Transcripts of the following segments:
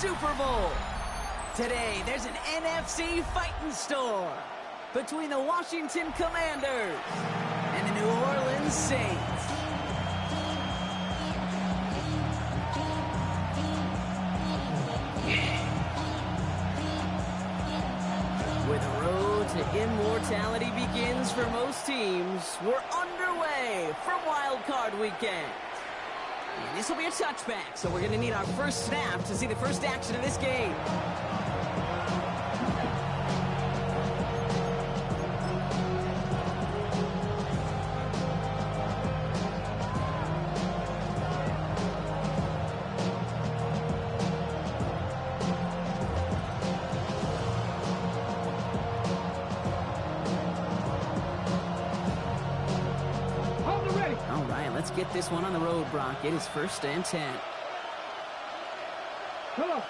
Super Bowl. Today, there's an NFC fighting store between the Washington Commanders and the New Orleans Saints. Where the road to immortality begins for most teams, we're underway for WildCard Weekend. And this will be a touchback, so we're going to need our first snap to see the first action of this game. Let's get this one on the road, Brock. It is 1st and 10. Come on.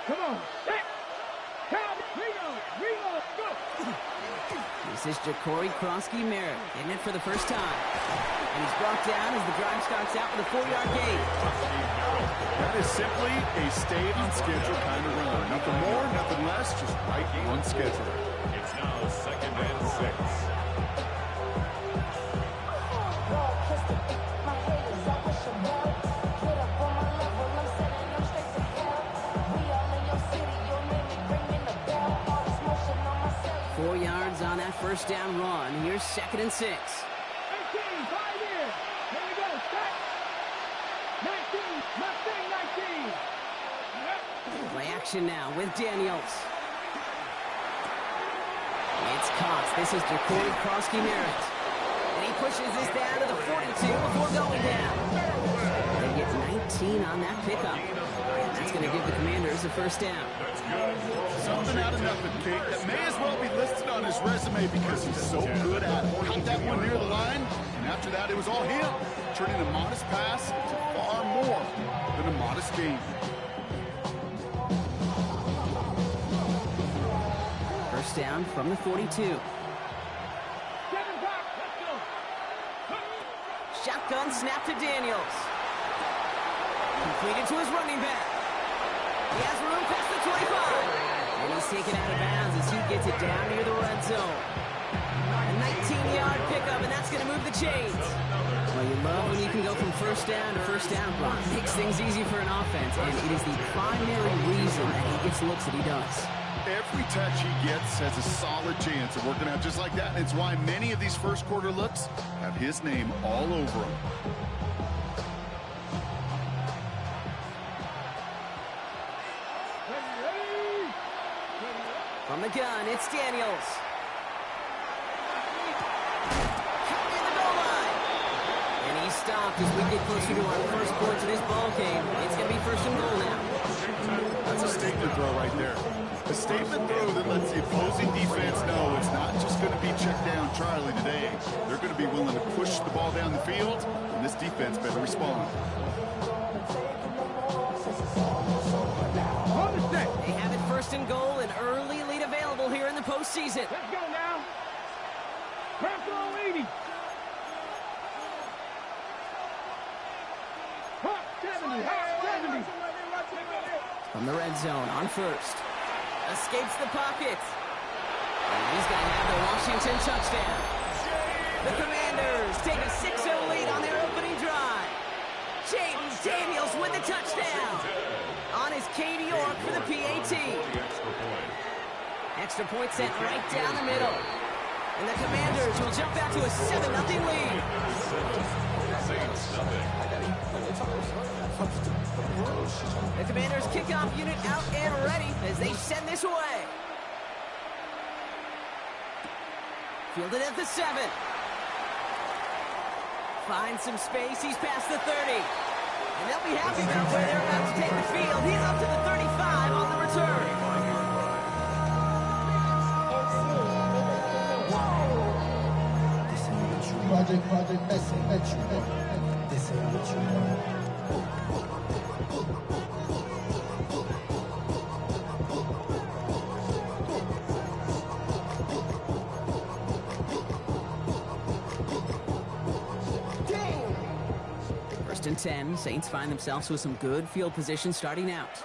Reload, go. This is Ja'Cory Krosky-Merritt getting it for the first time. And he's brought down as the drive starts out with a 4-yard gain. That is simply a stay-on-schedule kind of run. Nothing more, nothing less, just right on schedule. It's now 2nd and 6. On that first down run. Here's 2nd and 6. 18, 5 here. Here we go. Set. 19. Mustang 19. Play action now with Daniels. It's caught. This is Ja'Cory Krosky-Merritt. And he pushes this down to the 42 before going down. They get 19 on that pickup. And that's going to give the Commanders a first down. Something out of nothing, Kate. That may as well be listed on his resume because he's so good at it. Caught that one near the line, and after that, it was all him, turning a modest pass to far more than a modest gain. First down from the 42. Shotgun snap to Daniels. Completed to his running back. He has room past the 25. And he's taken out of bounds as he gets it down near the red zone. A 19-yard pickup, and that's going to move the chains. Well, you love when you can go from first down to first down block. Makes things easy for an offense, and it is the primary reason that he gets looks that he does. Every touch he gets has a solid chance of working out just like that, and it's why many of these first quarter looks have his name all over them. From the gun, it's Daniels. In the goal line. And he's stopped as we get closer to our first points of this ball game. It's going to be 1st and goal now. That's a statement throw right there. A statement throw that lets the opposing defense know it's not just going to be check down Charlie today. They're going to be willing to push the ball down the field, and this defense better respond. They have it 1st and goal, an early lead available here in the postseason. Let's go now. Personal leading. 70. From the red zone on 1st. Escapes the pocket. And he's going to have the Washington touchdown. The Commanders take a 6-0 lead on their opening drive. James Daniels with the touchdown. On his Katie York for the PAT. Extra point sent right down the middle. And the Commanders will jump out to a 7-0 lead. The Commanders kickoff unit out and ready as they send this away. Fielded at the 7. Finds some space. He's past the 30. And they'll be happy about where they're about to take the field. He's up to the 35 on the return. Project, this ain't what you want. This ain't what you want. First and 10, Saints find themselves with some good field position starting out.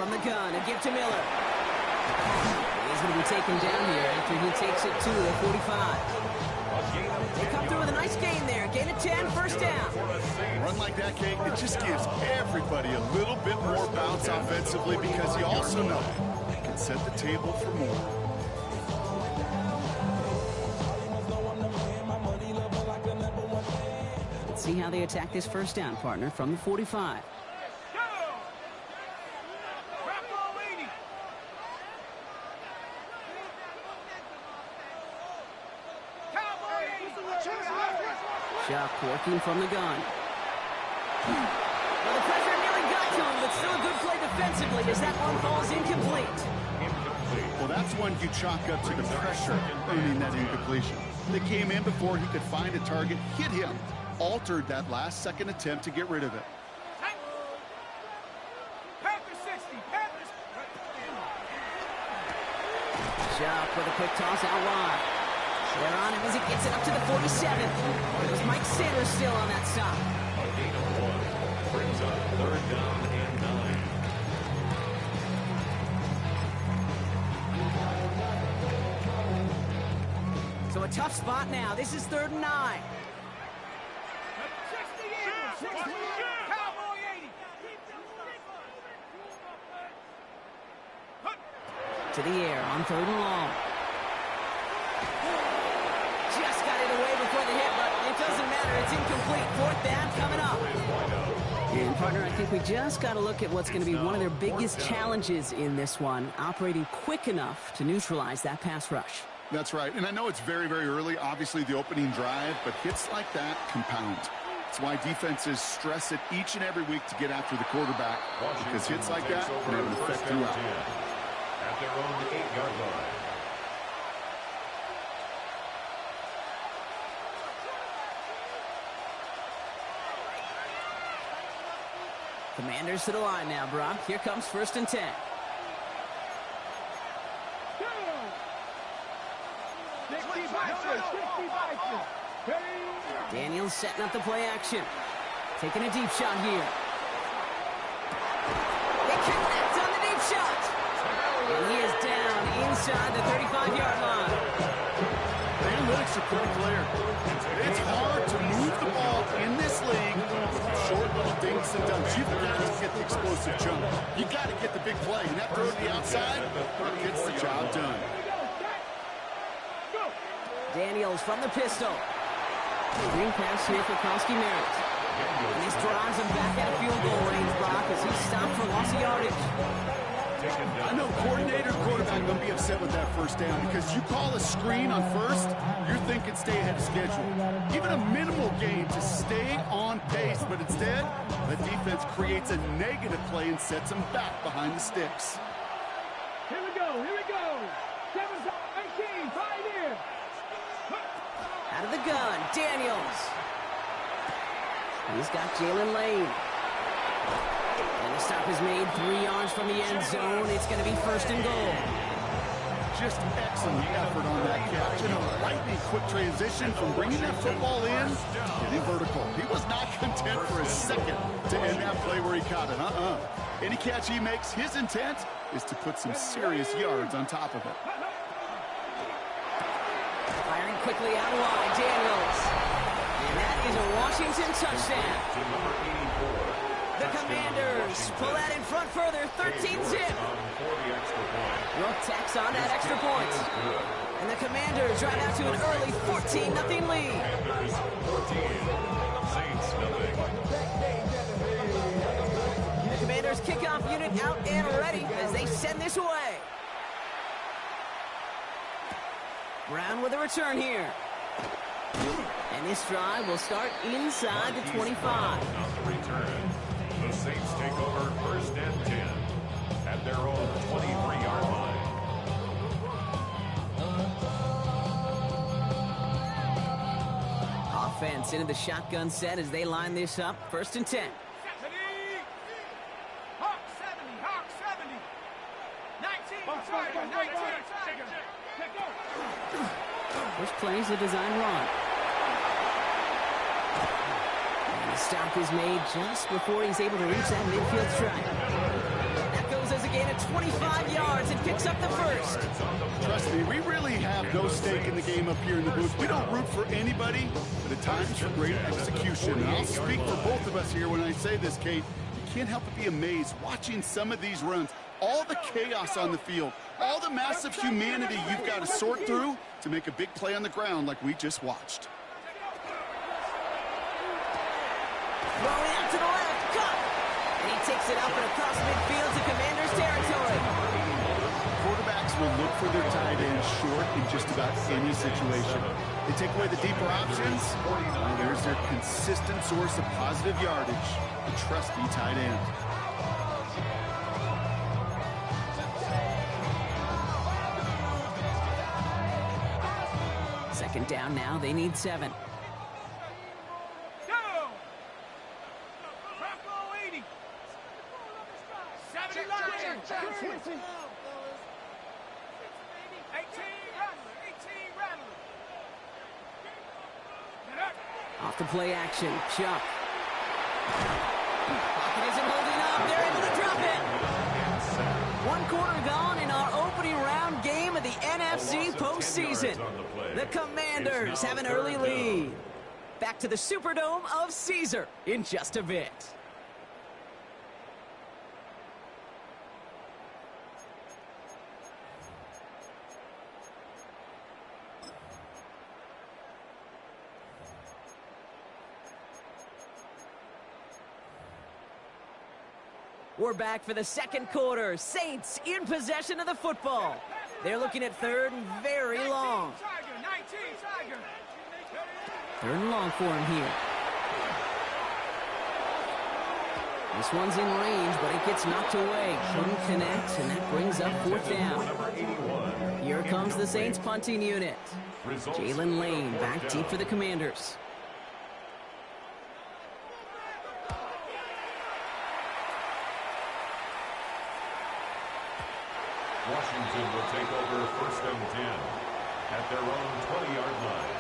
From the gun, a gift to Miller. He's going to be taken down here after he takes it to the 45. They come through with a nice gain there. Gain of 10, first down. A run like that, Kate, it just gives everybody a little bit more bounce offensively because you also know they can set the table for more. Let's see how they attack this first down, partner, from the 45. Chuck working from the gun. Well, the pressure nearly got to him, but still a good play defensively as that one falls incomplete. Well, that's one you chalk up to the pressure earning that incompletion. They came in before he could find a target, hit him, altered that last-second attempt to get rid of it. Chuck with a quick toss out wide. They're on him as he gets it up to the 47. There's Mike Sanders still on that stop. A gain of 1 brings up 3rd down and 9. So a tough spot now. This is 3rd and 9. To the air on 3rd and long. Just got it away before the hit, but it doesn't matter. It's incomplete. 4th down coming up. And, partner, I think we just got to look at what's going to be one of their biggest challenges in this one, operating quick enough to neutralize that pass rush. That's right, and I know it's very, very early, obviously the opening drive, but hits like that compound. That's why defenses stress it each and every week to get after the quarterback, because hits like that can have an effect throughout. At their own 8-yard line. Commanders to the line now, Brock. Here comes 1st and 10. Daniels setting up the play action. Taking a deep shot here. They connect on the deep shot. And he is down inside the 35-yard line. The analytics are pretty clear. It's hard to move the ball in this league with short little dinks and dunks. You've got to get the explosive jump. You've got to get the big play. And that throw to the outside gets the job done. Daniels from the pistol. Green pass here for Kowski Merritt. And this drives him back at a field goal range, Brock, as he's stopped for loss of yardage. I know coordinator, quarterback going to be upset with that first down because you call a screen on first, you're thinking stay ahead of schedule. Even a minimal gain to stay on pace, but instead, the defense creates a negative play and sets them back behind the sticks. Here we go, here we go. 7-18, 5 here. Out of the gun, Daniels. He's got Jalen Lane. And the stop is made 3 yards from the end zone. It's going to be 1st and goal. Just excellent effort on that catch. And a lightning quick transition from bringing that football in, getting vertical. He was not content for a second to end that play where he caught it. Any catch he makes, his intent is to put some serious yards on top of it. Firing quickly out wide, Daniels. And that is a Washington touchdown. The Commanders pull that in front further, 13-zip. Well, tacks on that extra point. And the Commanders drive out to an early 14-0 lead. Commanders 14, Saints nothing. The Commanders kickoff unit out and ready as they send this away. Brown with a return here. And this drive will start inside the 25. On the return, the Saints take over 1st and 10 at their own 23-yard line. Offense into the shotgun set as they line this up. 1st and 10. Hawk 70, Hawk 70. 19, Tiger, 19, Tiger. First plays a design run. And the stop is made just before he's able to reach that midfield strike. That goes as a gain 25 yards and picks up the first. Trust me, we really have no stake in the game up here in the booth. We don't root for anybody, but at times for great execution. And I'll speak for both of us here when I say this, Kate. You can't help but be amazed watching some of these runs. All the chaos on the field, all the massive humanity you've got to sort through to make a big play on the ground like we just watched. Throwing out to the left, cut! And he takes it up and across midfield to Commander's territory. Quarterbacks will look for their tight end short in just about any situation. They take away the deeper options, and there's their consistent source of positive yardage, the trusty tight end. Second down now, they need 7. Off the play action, Chuck. Pocket isn't holding up. They're able to drop it. 1 quarter gone in our opening round game of the NFC postseason. The Commanders have an early lead. Back to the Superdome of Caesar in just a bit. We're back for the second quarter. Saints in possession of the football. They're looking at third and very long. Third and long for him here. This one's in range, but it gets knocked away. Couldn't connect, and that brings up 4th down. Here comes the Saints punting unit. Jalen Lane back deep for the Commanders. Washington will take over 1st and 10 at their own 20-yard line.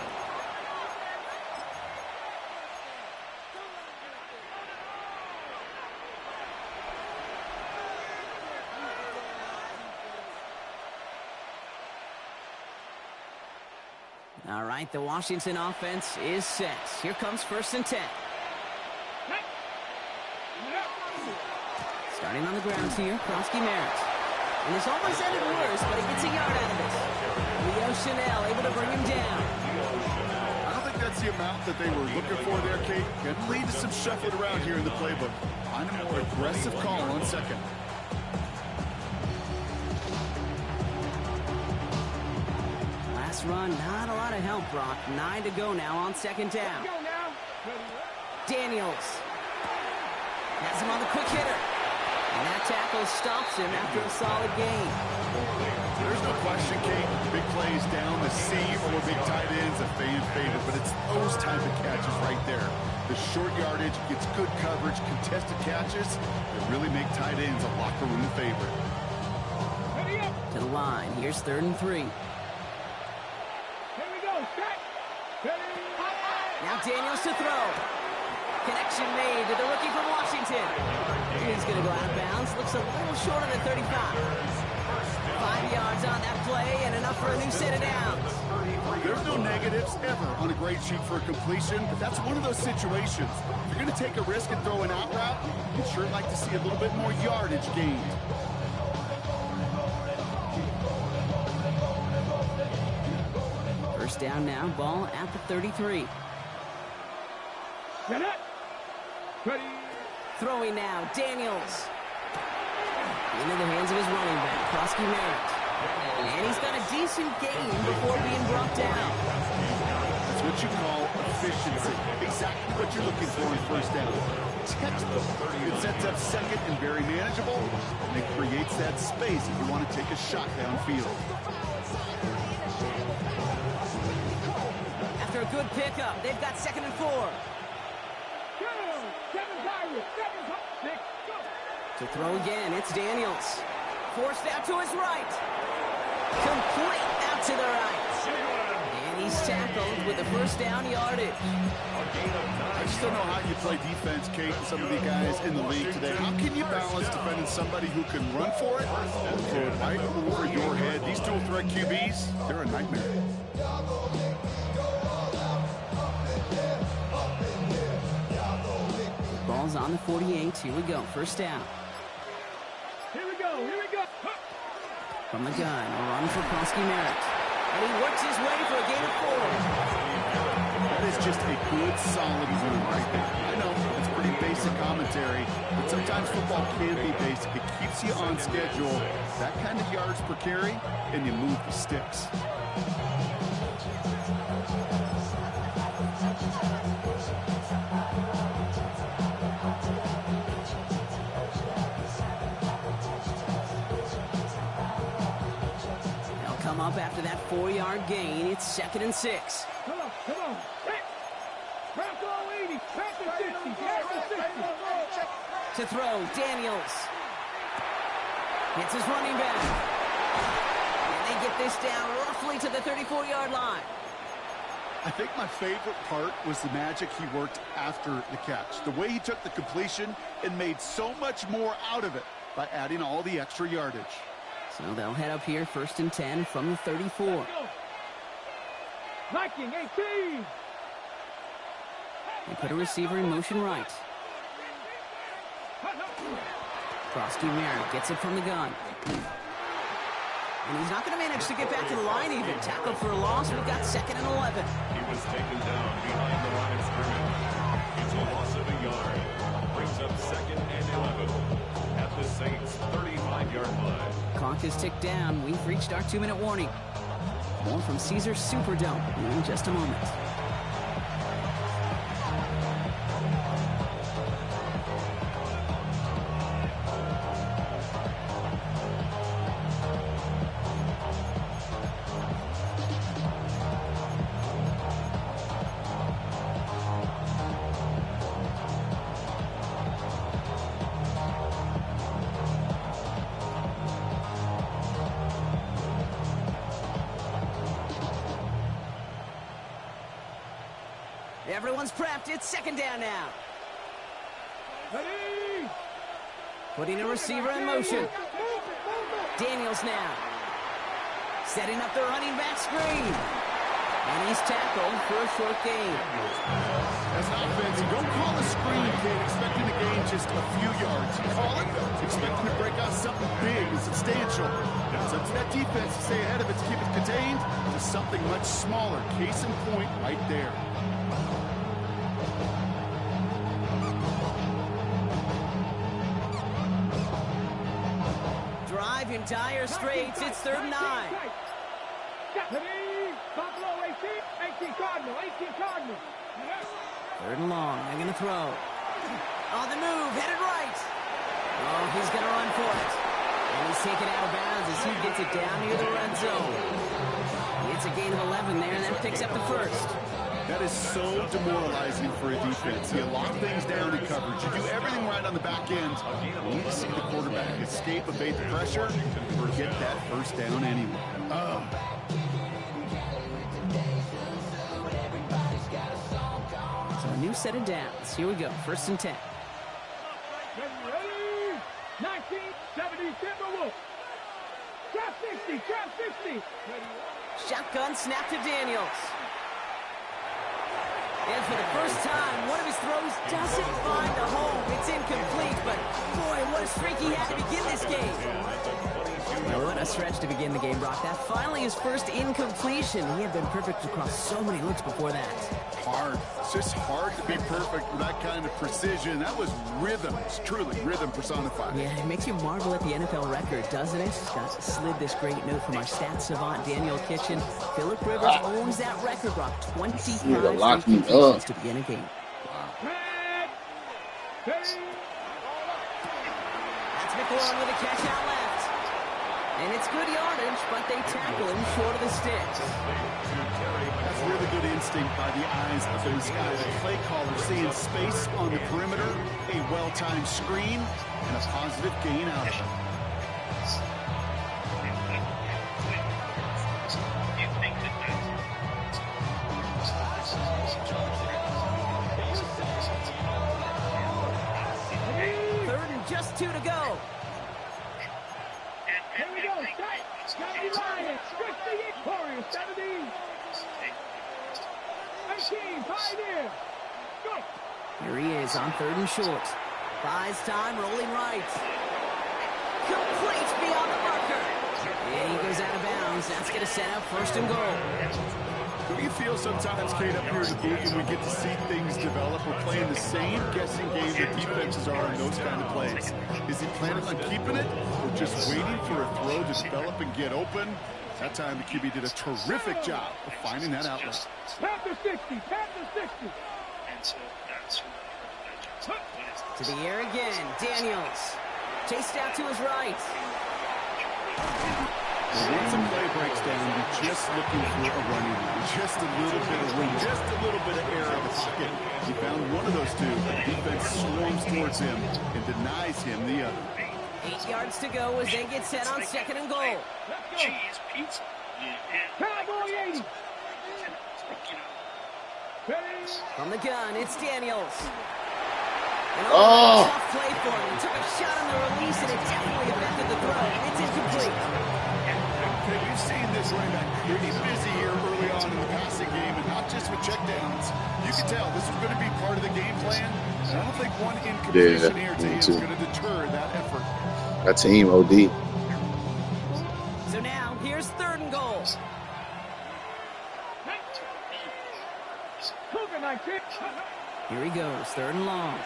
All right, the Washington offense is set. Here comes 1st and 10. Starting on the ground here, Krosky Merritt. And this almost ended worse, but he gets a yard out of this. Leo Chanel able to bring him down. I don't think that's the amount that they were looking for there, Kate. Going to lead to some shuffling around here in the playbook. Find a more aggressive call on 2nd. Last run, not a lot of help, Brock. 9 to go now on 2nd down. Daniels has him on the quick hitter. And that tackle stops him after a solid gain. There's no question, Kate. Big plays down the seam or big tight ends, a fan favorite, but it's those type of catches right there. The short yardage gets good coverage, contested catches that really make tight ends a locker room favorite. To the line. Here's 3rd and 3. Now Daniels to throw. Connection made to the rookie from Washington. He's going to go out of bounds. Looks a little short of the 35. 5 yards on that play and enough for a new set of downs. There's no negatives ever on a grade sheet for a completion, but that's one of those situations. If you're going to take a risk and throw an out route, you'd sure like to see a little bit more yardage gained. First down now, ball at the 33. Throwing now, Daniels. Into the hands of his running back, Krosky Merritt. And he's got a decent gain before being brought down. That's what you call efficiency. Exactly what you're looking for in 1st down. Textbook. It sets up 2nd and very manageable, and it creates that space if you want to take a shot downfield. After a good pickup, they've got 2nd and 4. To throw again, it's Daniels. Forced out to his right. Complete out to the right. And he's tackled with the 1st down yardage. I just don't know how you play defense, Kate, and some of the guys in the league today. How can you balance defending somebody who can run for it and throw it right over your head? These dual threat QBs, they're a nightmare. Ball's on the 48. Here we go. First down. Here we go. Here we go. From the gun, a run for Merritt. And he works his way for a gain of 4. That is just a good, solid move right there. I know it's pretty basic commentary, but sometimes football can be basic. It keeps you on schedule. That kind of yards per carry, and you move the sticks. Up after that 4-yard gain. It's 2nd and 6. Come on. Back all 80. Back to 60. Back to 60. To throw, Daniels. Hits his running back. And they get this down roughly to the 34-yard line. I think my favorite part was the magic he worked after the catch. The way he took the completion and made so much more out of it by adding all the extra yardage. So they'll head up here, 1st and 10 from the 34. Viking 18. They put a receiver in motion right. Merritt gets it from the gun. And he's not going to manage to get back to the line even. Tackled for a loss. We've got 2nd and 11. He was taken down behind the line of scrimmage. It's a loss of a yard. Brings up 2nd and 11 at the Saints' 35-yard line. Clock is ticked down. We've reached our 2-minute warning. More from Caesars Superdome in just a moment. Everyone's prepped. It's 2nd down now. Ready. Putting a receiver in motion. Daniels now. Setting up the running back screen. And he's tackled for a short gain. As an offense, you don't call a screen, kid, expecting to gain just a few yards. You call it expecting to break out something big and substantial. It's up to that defense to stay ahead of it, to keep it contained to something much smaller. Case in point right there. Drive entire straights. It's 3rd and 9. Buffalo 18 Cardinal. 3rd and long. They're going to throw. On the move. Headed right. Oh, he's going to run for it. And he's taken out of bounds as he gets it down near the red zone. It's a gain of 11 there, and that picks up the 1st. That is so demoralizing for a defense. You lock things down in coverage. You do everything right on the back end. You need to see the quarterback escape, evade the pressure, and get that 1st down anyway. So a new set of downs. Here we go. 1st and 10. Ready. 1970 Timberwolves. Trap 60. Shotgun snap to Daniels. And for the first time, one of his throws doesn't find a home. It's incomplete, but boy, what a streak he had to begin this game. Well, what a stretch to begin the game, Brock. That finally his first incompletion. He had been perfect across so many looks before that. Hard. It's just hard to be perfect with that kind of precision. That was rhythm. It's truly rhythm personified. Yeah, it makes you marvel at the NFL record, doesn't it? Got slid this great note from our stats savant, Daniel Kitchen. Phillip Rivers owns that record, Brock. 25 incompletions to begin a game. That's McLaurin with a catch out left. And it's good yardage, but they tackle him short of the sticks. That's really good instinct by the eyes up in the sky. The play caller seeing space on the perimeter, a well-timed screen, and a positive gain out of it. 2 to go. Here we go. Stop the line. Stretch the Warriors. 17. 18. 5 here. Go. Here he is on 3rd and short. Buys time, rolling right. Complete beyond the marker. And he goes out of bounds. That's going to set up 1st and goal. Do you feel sometimes, Kate, up here in the booth, and we get to see things develop? We're playing the same guessing game that defenses are in those kind of plays. Is he planning on keeping it or just waiting for a throw to develop and get open? That time the QB did a terrific job of finding that outlet. Tap the 60. Tap the 60. To the air again. Daniels. Chased out to his right. Once a play breaks down, you're just looking for a running room. Just a little bit of room, just a little bit of air in the pocket. He found one of those two, but the defense swarms towards him and denies him the other. 8 yards to go as they get set on 2nd and goal. Cheese pizza. Cowboy 80. From the gun, it's Daniels. An tough play for him. He took a shot on the release, and it definitely affected the throw. It's incomplete. Okay, we've seen this running back pretty busy here early on in the passing game, and not just with checkdowns. You can tell this is going to be part of the game plan. I don't think one incompletion here to him is going to deter that effort. That team, OD. So now, here's 3rd and goal. Here he goes, 3rd and long.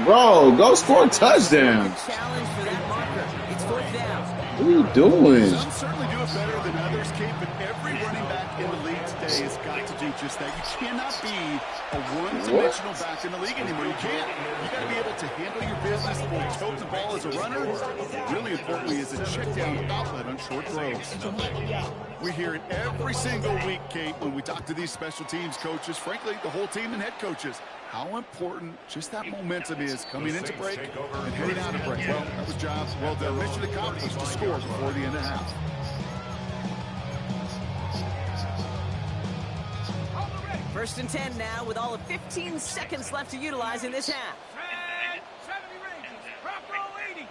Bro, go score a touchdown. Challenge for that marker. It's 4th down. What are you doing? Some certainly do it better than others, Kate, but every running back in the league today has got to do just that. You cannot be a one-dimensional back in the league anymore. You can't. You got to be able to handle your business, tote the ball as a runner. Really importantly is a check-down outlet on short throws. We hear it every single week, Kate, when we talk to these special teams coaches, frankly, the whole team and head coaches, how important just that momentum is coming into break and heading out of break. Well, that was jobs well done. Mission accomplished to score before the end of half. First and 10 now with all of 15 seconds left to utilize in this half. 70 ranges. Bronco 80.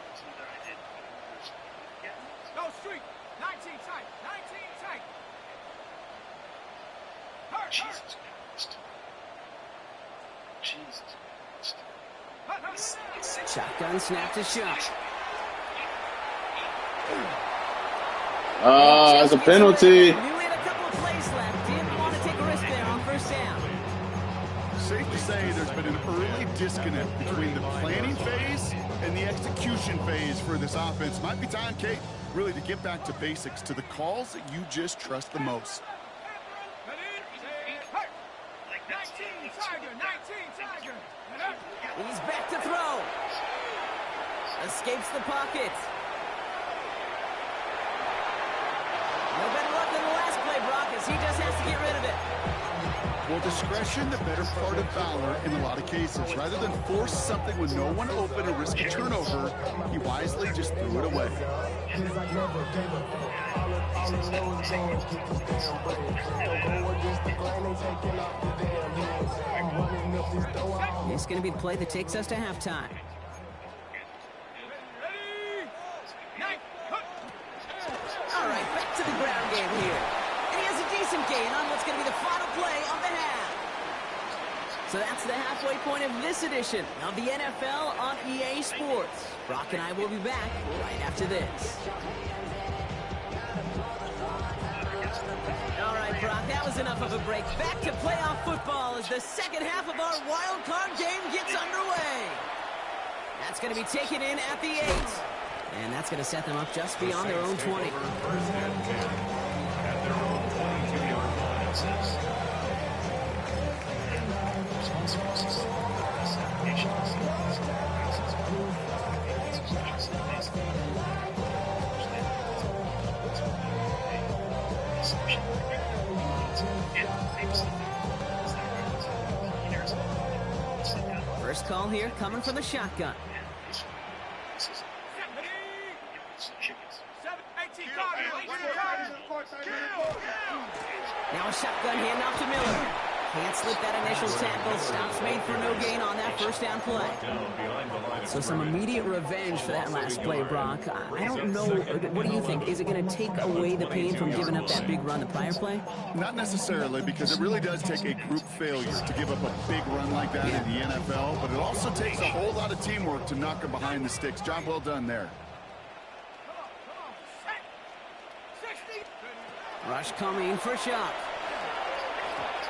Go street. 19 tight. 19 tight. Hurt. Jesus Christ. Jesus. Shotgun snap to shot. That's a penalty. Knew we had a couple of plays left. Didn't want to take a risk there on 1st down. Safe to say there's been an early disconnect between the planning phase and the execution phase for this offense. Might be time, Kate, really to get back to basics, to the calls that you just trust the most. 19 Tiger. 19 Tiger. He's back to throw. Escapes the pocket. No better luck than the last play, Brock, as he just has to get rid of it. Well, discretion, the better part of valor in a lot of cases. Rather than force something with no one open and risk a turnover, he wisely just threw it away. It's going to be the play that takes us to halftime. All right, back to the ground game here. And he has a decent gain on what's going to be the final play of the half. So that's the halfway point of this edition of the NFL on EA Sports. Brock and I will be back right after this. All right, Brock, that was enough of a break. Back to playoff football as the second half of our wild card game gets underway. That's going to be taken in at the 8. And that's going to set them up just beyond their own 20. At their own 22-yard line. First call here coming from the shotgun. Now a shotgun handoff to Miller. Can't slip that initial tackle. Stops made for no gain on that first down play. So some immediate revenge for that last play, Brock. I don't know. What do you think? Is it going to take away the pain from giving up that big run the prior play? Not necessarily, because it really does take a group failure to give up a big run like that in the NFL, but it also takes a whole lot of teamwork to knock them behind the sticks. Job well done there. Rush coming for Shock.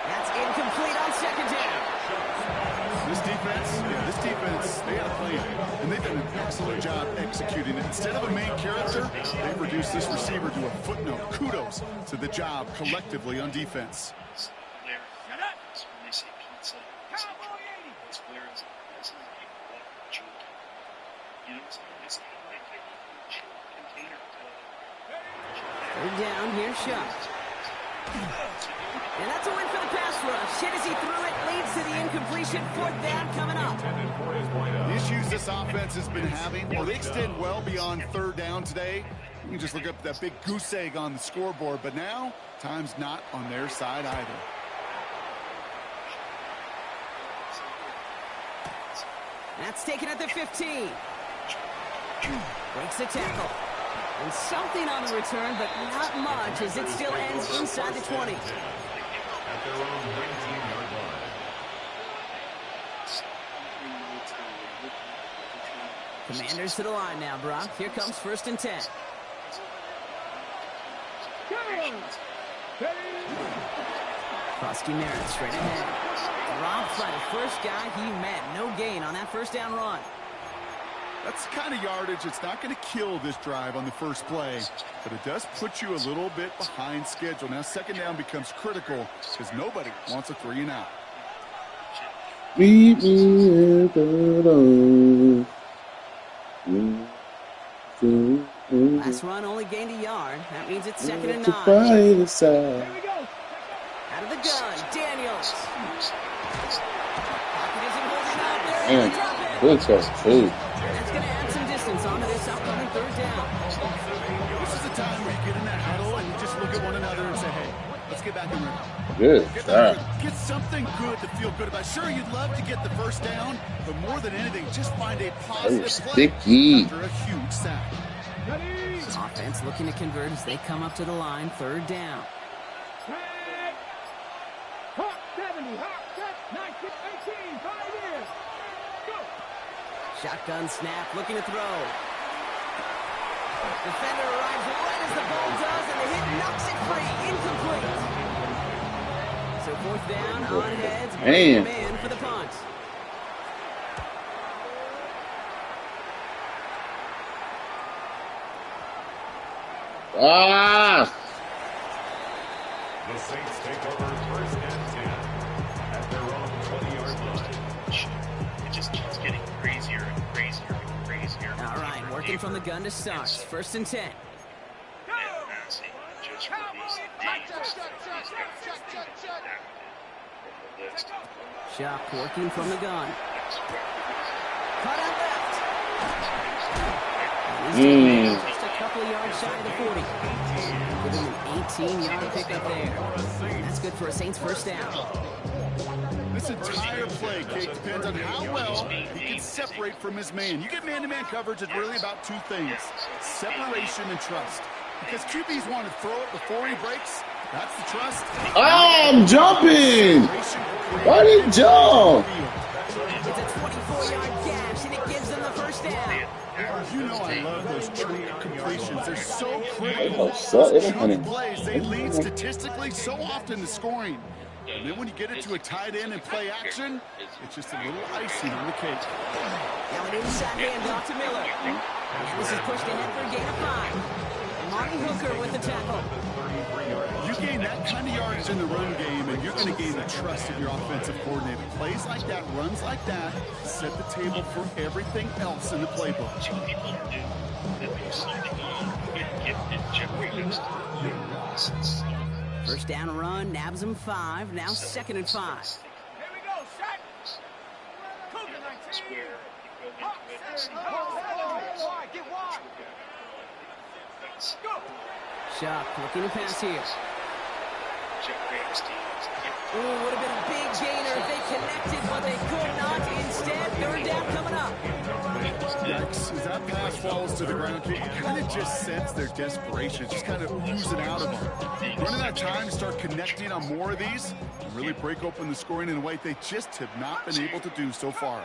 That's incomplete on second down. This defense, they had a plan, and they've done an excellent job executing it. Instead of a main character, they've reduced this receiver to a footnote. Kudos to the job collectively on defense. Third down, here's Shock. And that's a win for the pass rush. Hit as he threw it, leads to the incompletion. Fourth down coming up. The issues this offense has been having, well, they extend well beyond third down today. You can just look up that big goose egg on the scoreboard, but now time's not on their side either. That's taken at the 15. Breaks the tackle. And something on the return, but not much, as it still ends inside the 20. At their own 19-yard line. Commanders to the line now, Brock. Here comes 1st and 10. Krusty Merritt straight ahead. Dropped by the first guy he met. No gain on that first down run. That's the kind of yardage that's not going to kill this drive on the first play, but it does put you a little bit behind schedule. Now, second down becomes critical because nobody wants a 3 and out. Meet me at the door. Last run only gained a yard. That means it's 2nd and 9. Out of the gun, Daniels. Pocket isn't holding up. There he drop it. Good touch, too. That's going to add some distance onto this upcoming third down. This is the time where you get in that huddle and you just look at one another and say, hey, let's get back in rhythm. Good shot. Get something good to feel good about. Sure, you'd love to get the first down, but more than anything, just find a positive play sticky. after a huge sack. Offense looking to convert as they come up to the line. Third down. Hawk 70, Hawk 19, 18, 5 years. Go. Shotgun snap, looking to throw. Defender arrives right as the ball does, and the hit knocks it free. Incomplete. So 4th down on heads. Man. Man for the punt. Ah! The Saints take over 1st and 10 at their own 20-yard line. It just keeps getting crazier and crazier and crazier. All right, working from the gun to start. 1st and 10. Shock working from the gun. Cut out left. Just a couple of yards shy of the 40. Give him an 18-yard pickup there. That's good for a Saints first down. This entire play, Kate, depends on how well he can separate from his man. You get man-to-man coverage, it's really about 2 things, separation and trust. Because QBs want to throw it before he breaks. That's the trust. Oh, I'm jumping! Why did he jump? It's a 24-yard gash, and it gives them the first down. You know I love those true completions. They're so critical. Those Those chunk plays, they lead statistically so often to scoring. And then when you get it to a tight end and play action, it's just a little icing on the cake. Now an inside handoff to Miller. This is pushed ahead for a gain of 5. Monty Hooker with the tackle. You gain that kind of yardage in the run game, and you're going to gain the trust of your offensive coordinator. Plays like that, runs like that, set the table for everything else in the playbook. First down run, nabs him 5. Now 2nd and 5. Here we go, set. Cougar 19. Hawk 70. Get wide. Go. Shock looking to pass here. Ooh, would have been a if they connected, but they could not. Instead, third down coming up. Rex, as that pass falls to the ground, you kind of just sense their desperation. It's just kind of oozing out of them. Running out of time to start connecting on more of these and really break open the scoring in a way they just have not been able to do so far.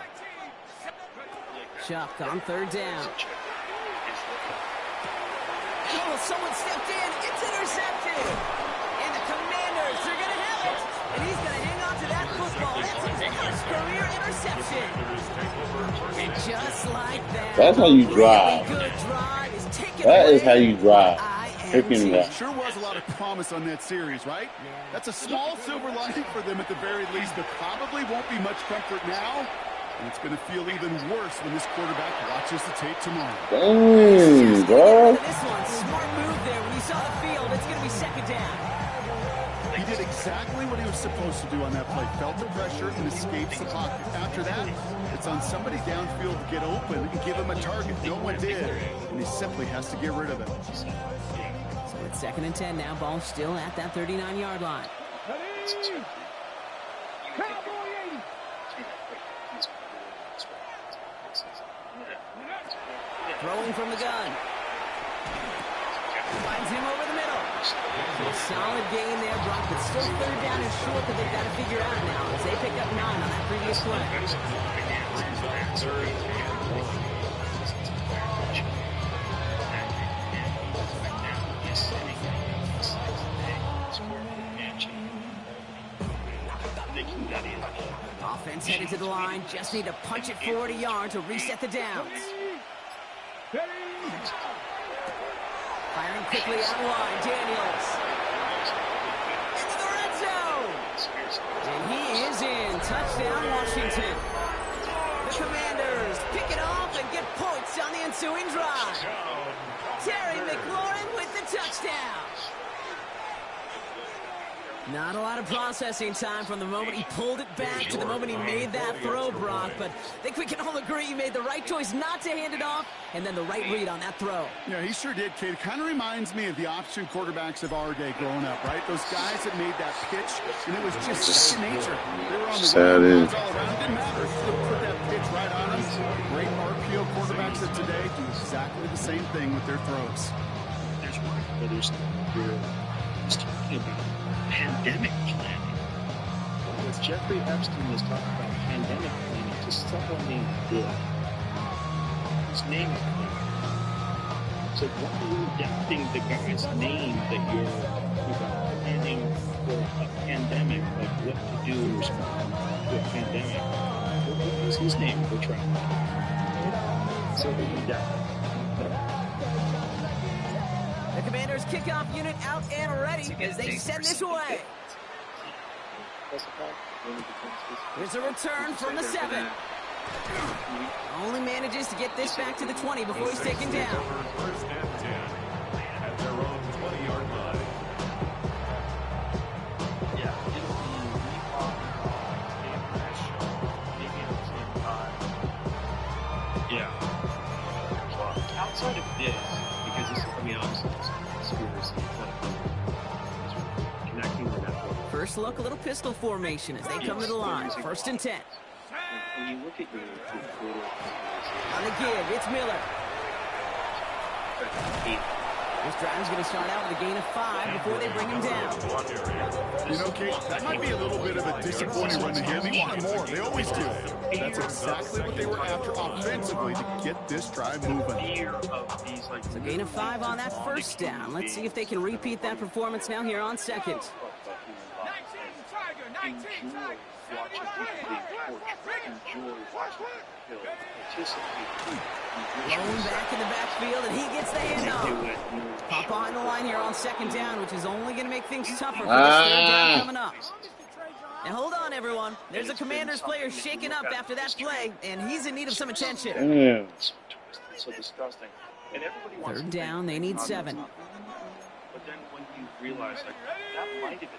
Chuck on third down. Oh, someone stepped in. It's intercepted. And the Commanders are going to have it. And he's going to hang on to that football. That's his first career interception. And just like that. That's how you drive. Really good drive is taken That is away. how you drive. Picking that. Sure was a lot of promise on that series, right? That's a small silver lining for them at the very least, but probably won't be much comfort now. And it's going to feel even worse when this quarterback watches the tape tomorrow. Dang, bro. This one, smart move there. When you saw the field, it's going to be second down. He did exactly what he was supposed to do on that play. Felt the pressure and escapes the pocket. After that, it's on somebody downfield to get open and give him a target. No one did, and he simply has to get rid of it. So it's 2nd and 10 now. Ball still at that 39-yard line. Throwing from the gun. Finds him over the middle. A solid gain there, Brock, but still third down and short that they've got to figure out now as they pick up 9 on that previous play. Offense headed to the line. Just need to punch it 40 yards to reset the downs. Firing quickly out wide, Daniels. Into the red zone. And he is in. Touchdown, Washington. The Commanders pick it off and get points on the ensuing drive. Terry McLaurin with the touchdown. Not a lot of processing time from the moment he pulled it back to the moment he made that throw, Brock. But I think we can all agree he made the right choice not to hand it off, and then the right read on that throw. Yeah, he sure did, Kate. It kind of reminds me of the option quarterbacks of our day growing up, right? Those guys that made that pitch, and it was just second nature. They were on the ground all around. It didn't matter. Just put that pitch right on them. Great RPO quarterbacks of today do exactly the same thing with their throws. There's one where there's talking about pandemic planning. Because Jeffrey Epstein was talking about pandemic planning to someone named Bill. His name is Bill. So why are you adapting the guy's name that you're planning for a pandemic, like what to do in response to a pandemic? What was his name? We're trying. So The Commanders kickoff unit out and ready as they send this away. There's a return from the 7. Only manages to get this back to the 20 before he's taken down. First and 10 at their own 20-yard line. Yeah. Outside of this, because this, I mean, obviously, it's conspiracy, connecting the network. First look, a little pistol formation as they come to the line. 1st and 10. When you look at your photo, On the give, it's Miller. This drive's going to start out with a gain of 5 before they bring him down. You know, Kate, that might be a little bit of a disappointing run to him. They wanted more. They always do. That's exactly what they were after offensively to get this drive moving. So gain of 5 on that first down. Let's see if they can repeat that performance now here on second. 19 Tiger. Blown back in the backfield, and he gets the handoff. Pop behind the line here on second down, which is only going to make things tougher for this third down coming up. And hold on, everyone. There's a Commanders player shaking up after that play, and he's in need of some attention. Damn. So disgusting. And everybody wants Third down, they need 7. But then when you realize like that might have been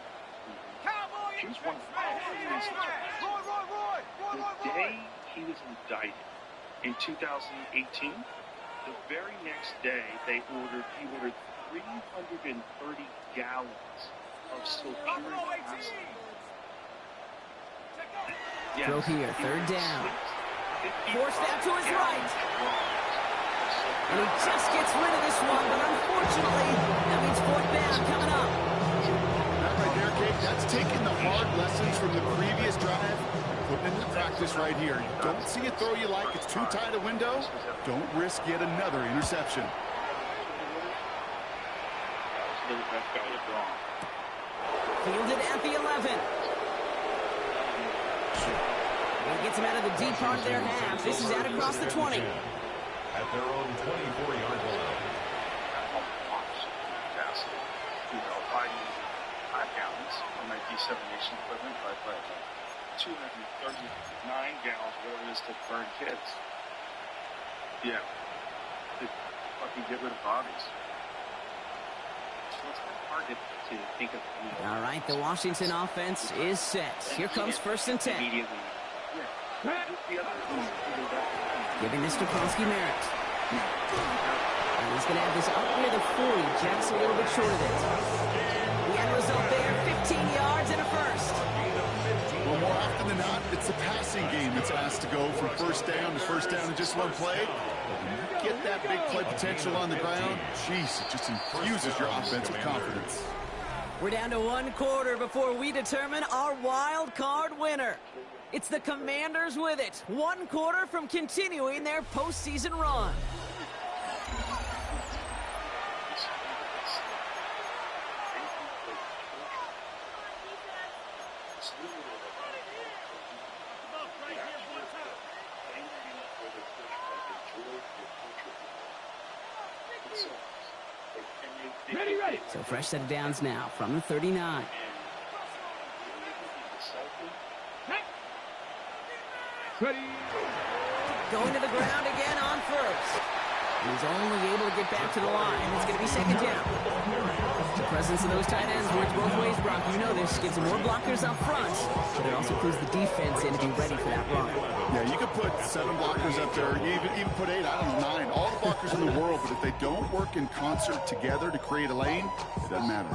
here's one the day he was indicted in 2018, the very next day he ordered 330 gallons of sulfuric acid. Throw here, third down. Forced out to his right. And he just gets rid of this one, but unfortunately, that means fourth down coming up. That right there, Kate, that's taking the hard lessons from the previous drive, putting it into practice right here. You don't see a throw you like, it's too tight a window. Don't risk yet another interception. Fielded at the 11. He gets him out of the deep part of their half. This is out across the 20. At their own 24-yard line. On my desalination equipment, I put 239 gallons, whatever it is, to burn kids. Yeah. To fucking get rid of bodies. So it's hard to think of. All right, the Washington offense is set. Here comes first and 10. Immediately. Giving this to Kronsky Merritt. And he's going to have this up near the 40. Jacks a little bit short of it. The end result there, 15 yards and a first. Well, more often than not, it's the passing game that's asked to go from first down in just one play. Get that big play potential on the ground. Jeez, it just infuses your offense with confidence. We're down to one quarter before we determine our wild card winner. It's the Commanders with it. 1 quarter from continuing their postseason run. Ready. So fresh set of downs now from the 39. Ready. Going to the ground again on first. And he's only able to get back to the line. It's going to be second down. The presence of those tight ends works both ways, Brock. You know this. Gives them more blockers up front, but it also clues the defense in to be ready for that run. Yeah, you could put 7 blockers up there. You even put 8, I don't know, 9. All the blockers in the world, but if they don't work in concert together to create a lane, it doesn't matter.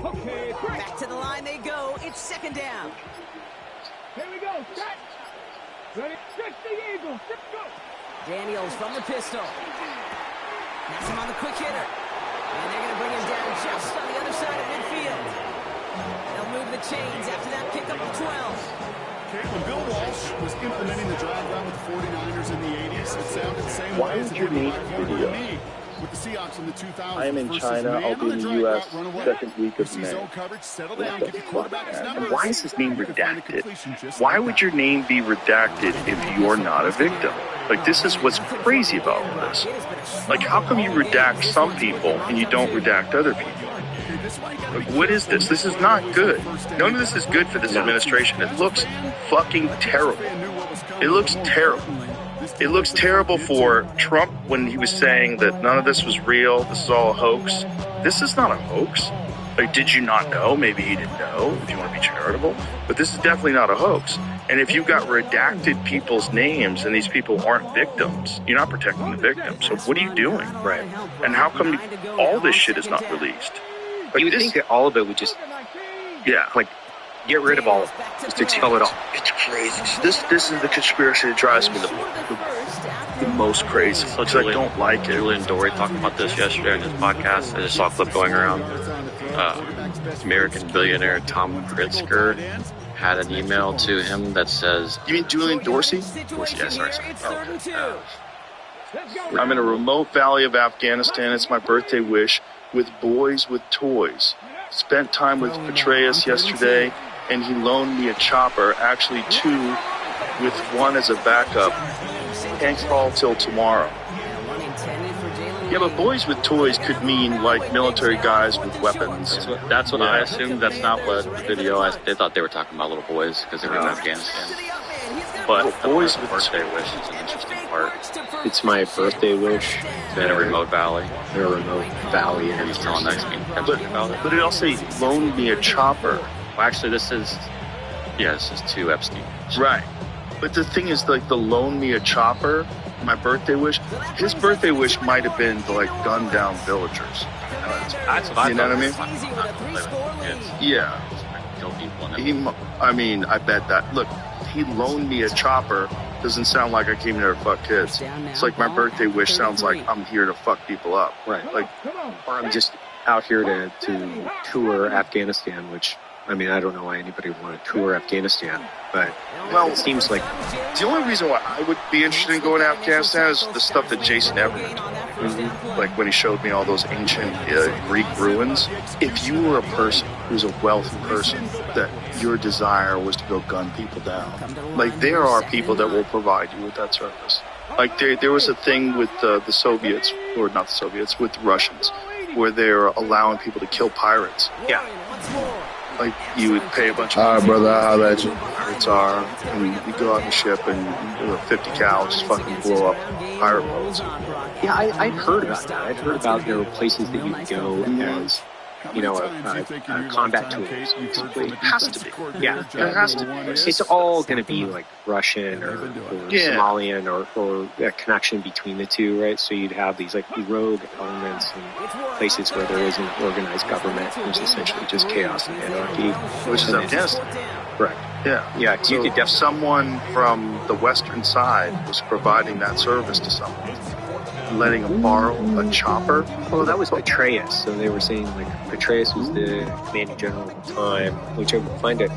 Okay, Back to the line they go. It's second down. here we go. Set. Ready. Stretch the eagle. Let's go. Daniels from the pistol. That's him on the quick hitter. And they're going to bring him down just on the other side of midfield. They'll move the chains after that pickup of 12. Okay, when Bill Walsh was implementing the drag route with the 49ers in the 80s, it sounded the same Why way as would it you did make with video? me with the Seahawks in the 2000s. I am in versus China. man I'll be on in the drag U.S. route, run away. second week of You see May. zone coverage, settle What down, the give your fuck, quarterback his man? numbers. Why is his name You can find a redacted? completion just Why like would that. your name be redacted if you're not a victim? Like, this is what's crazy about all this. Like, how come you redact some people and you don't redact other people? Like, what is this? This is not good. None of this is good for this administration. It looks fucking terrible. It looks terrible. It looks terrible for Trump when he was saying that none of this was real. This is all a hoax. This is not a hoax. Like, did you not know? Maybe you didn't know, if you want to be charitable. But this is definitely not a hoax. And if you've got redacted people's names and these people aren't victims, you're not protecting the victims. So what are you doing? Right. And how come all this shit is not released? Like, You would think that all of it would just yeah, like, get rid of all of it. Just expel it all. it's crazy. This is the conspiracy that drives me the most crazy. Because I don't like it. Julian Dory talked about this yesterday on his podcast. I just saw a clip going around. American billionaire Tom Pritzker had an email to him that says, You mean Julian Dorsey? yeah, sorry. I'm in a remote valley of Afghanistan. It's my birthday wish with boys with toys. Spent time with Petraeus yesterday, and he loaned me a chopper, actually 2, with 1 as a backup. Can't call till tomorrow. Yeah, but boys with toys could mean, like, military guys with weapons. That's what I assumed. That's not what the video, they thought they were talking about little boys because they were in Afghanistan. But boys with birthday wish is an interesting part. It's my birthday wish In a remote valley. in a remote valley. And he's telling us about it. But it also loaned me a chopper. Well, actually, this is to Epstein. Right. But the thing is, like, the loan me a chopper, my birthday wish, his birthday wish might have been to, like, gun down villagers. That's what I You know what I mean? Kids. Yeah. Kill people and I mean, I bet that. Look, he loaned me a chopper. Doesn't sound like I came here to fuck kids. It's like my birthday wish sounds like I'm here to fuck people up. Right. Like, or I'm just out here to tour Afghanistan, which, I mean, I don't know why anybody would want to tour Afghanistan, but well, it seems like the only reason why I would be interested in going to Afghanistan is the stuff that Jason Everett, like when he showed me all those ancient Greek ruins. If you were a person who's a wealthy person, that your desire was to go gun people down, like there are people that will provide you with that service. Like there was a thing with the Soviets, or not the Soviets, with the Russians, where they're allowing people to kill pirates. Yeah. Like, you would pay a bunch of All right, brother, I'll let you. pirates are, and you go out on the ship and 50 cal just fucking blow up pirate boats. Yeah, I'd heard about that. I'd heard about there were places that you could go as, you know, a combat tool. It has to be. Yeah, it has to be. It's all going to be like Russian or Somalian or a connection between the two, right? So you'd have these like rogue elements and places where there isn't organized government. There's essentially just chaos and anarchy. Which is Afghanistan. Correct. Yeah. Yeah, So if someone from the western side was providing that service to someone, letting them borrow a chopper. Well, that was Petraeus. So they were saying like Petraeus was the commanding general at the time, which I would find it.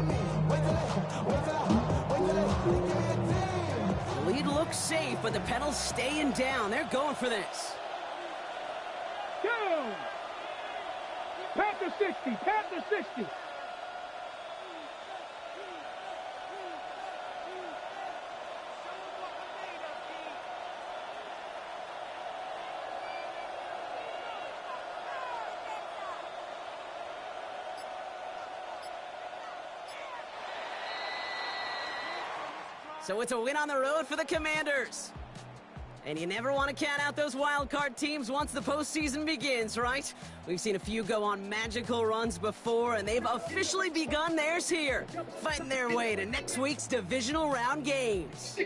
The lead looks safe, but the pedals staying down. They're going for this. Down. Pat the 60. Pat the 60. So it's a win on the road for the Commanders. And you never want to count out those wildcard teams once the postseason begins, right? We've seen a few go on magical runs before, and they've officially begun theirs here, fighting their way to next week's divisional round games.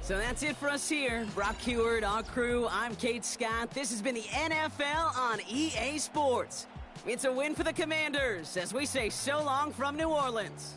So that's it for us here. Brock Heward, our crew, I'm Kate Scott. This has been the NFL on EA Sports. It's a win for the Commanders as we say so long from New Orleans.